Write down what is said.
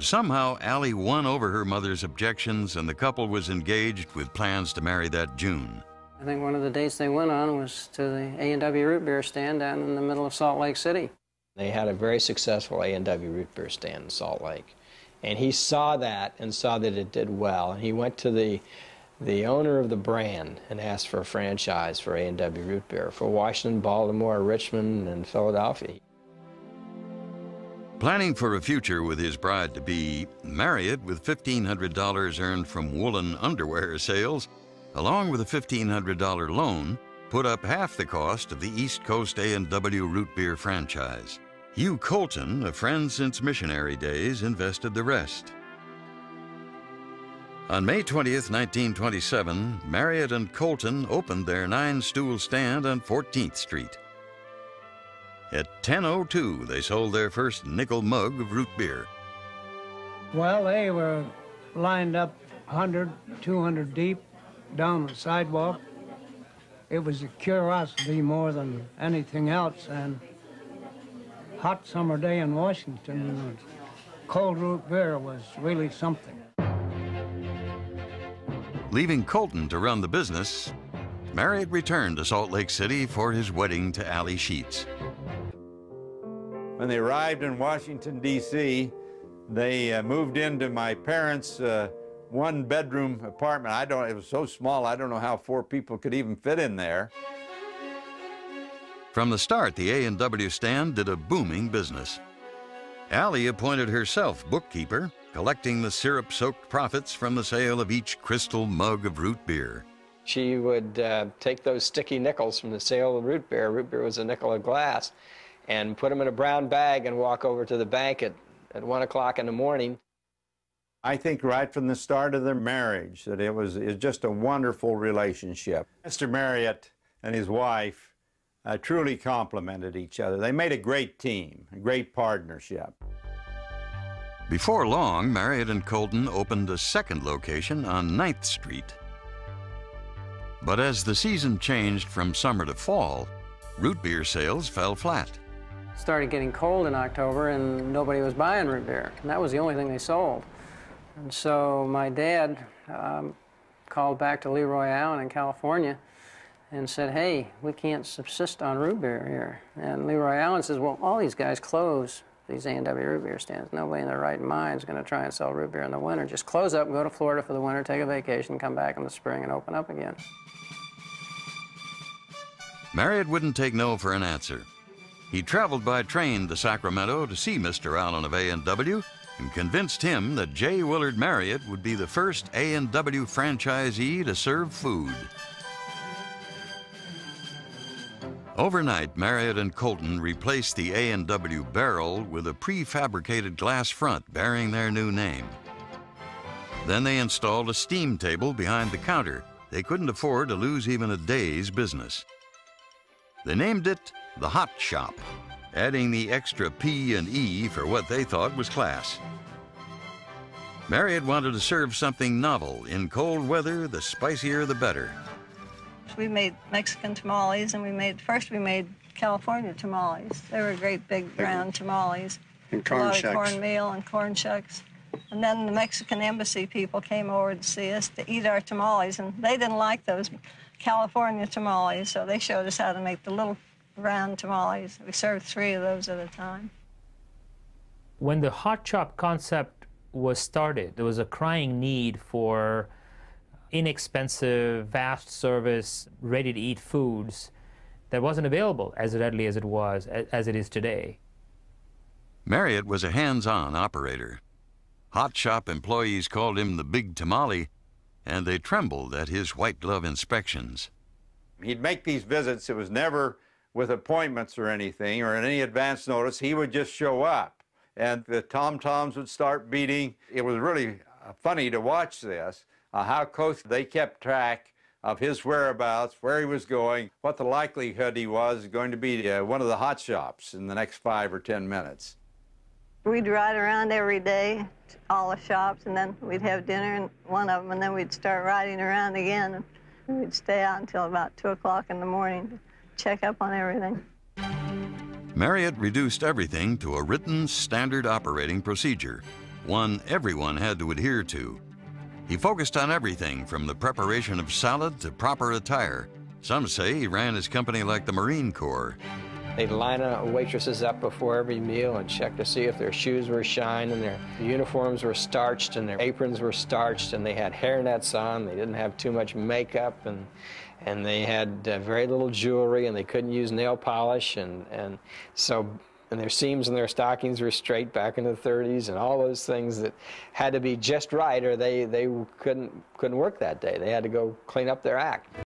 Somehow, Allie won over her mother's objections, and the couple was engaged with plans to marry that June. I think one of the dates they went on was to the A&W root beer stand down in the middle of Salt Lake City. They had a very successful A&W root beer stand in Salt Lake. And he saw that and saw that it did well. And he went to the owner of the brand and asked for a franchise for A&W root beer for Washington, Baltimore, Richmond, and Philadelphia. Planning for a future with his bride-to-be, Marriott, with $1,500 earned from woolen underwear sales, along with a $1,500 loan, put up half the cost of the East Coast A&W root beer franchise. Hugh Colton, a friend since missionary days, invested the rest. On May 20th, 1927, Marriott and Colton opened their 9-stool stand on 14th Street. At 10:02, they sold their first nickel mug of root beer. Well, they were lined up 100, 200 deep down the sidewalk. It was a curiosity more than anything else, and hot summer day in Washington, cold root beer was really something. Leaving Colton to run the business, Marriott returned to Salt Lake City for his wedding to Allie Sheets. When they arrived in Washington, D.C., they moved into my parents' one-bedroom apartment. It was so small, I don't know how 4 people could even fit in there. From the start, the A&W stand did a booming business. Allie appointed herself bookkeeper, collecting the syrup-soaked profits from the sale of each crystal mug of root beer. She would take those sticky nickels from the sale of root beer was a nickel a glass, and put them in a brown bag and walk over to the bank at 1 o'clock in the morning. I think right from the start of their marriage that it was just a wonderful relationship. Mr. Marriott and his wife truly complemented each other. They made a great team, a great partnership. Before long, Marriott and Colton opened a second location on 9th Street. But as the season changed from summer to fall, root beer sales fell flat. It started getting cold in October, and nobody was buying root beer, and that was the only thing they sold. And so my dad called back to Leroy Allen in California and said, hey, we can't subsist on root beer here. And Leroy Allen says, well, all these guys close these A&W root beer stands. Nobody in their right mind is going to try and sell root beer in the winter. Just close up, go to Florida for the winter, take a vacation, come back in the spring and open up again. Marriott wouldn't take no for an answer. He traveled by train to Sacramento to see Mr. Allen of A&W and convinced him that J. Willard Marriott would be the first A&W franchisee to serve food. Overnight, Marriott and Colton replaced the A&W barrel with a prefabricated glass front bearing their new name. Then they installed a steam table behind the counter. They couldn't afford to lose even a day's business. They named it the Hot Shop, adding the extra P and E for what they thought was class. Marriott wanted to serve something novel. In cold weather, the spicier the better. We made Mexican tamales, and first we made California tamales. They were great big round tamales. And corn shucks. A lot of cornmeal and corn shucks. And then the Mexican embassy people came over to see us to eat our tamales, and they didn't like those California tamales, so they showed us how to make the little round tamales. We served 3 of those at a time. When the hot shop concept was started, there was a crying need for inexpensive, fast service, ready-to-eat foods that wasn't available as readily as it is today. Marriott was a hands-on operator. Hot shop employees called him the Big Tamale, and they trembled at his white glove inspections. He'd make these visits. It was never with appointments or anything or any advance notice. He would just show up, and the tom-toms would start beating. It was really funny to watch this, how close they kept track of his whereabouts, where he was going, what the likelihood he was going to be one of the hot shops in the next 5 or 10 minutes. We'd ride around every day, all the shops, and then we'd have dinner in one of them, and then we'd start riding around again, and we'd stay out until about 2 o'clock in the morning to check up on everything. Marriott reduced everything to a written standard operating procedure. one everyone had to adhere to. He focused on everything from the preparation of salad to proper attire. Some say he ran his company like the Marine Corps. They'd line waitresses up before every meal and check to see if their shoes were shined and their uniforms were starched and their aprons were starched, and they had hairnets on. They didn't have too much makeup, and they had very little jewelry, and they couldn't use nail polish, and their seams and their stockings were straight back in the 30s, and all those things that had to be just right, or they couldn't work that day. They had to go clean up their act.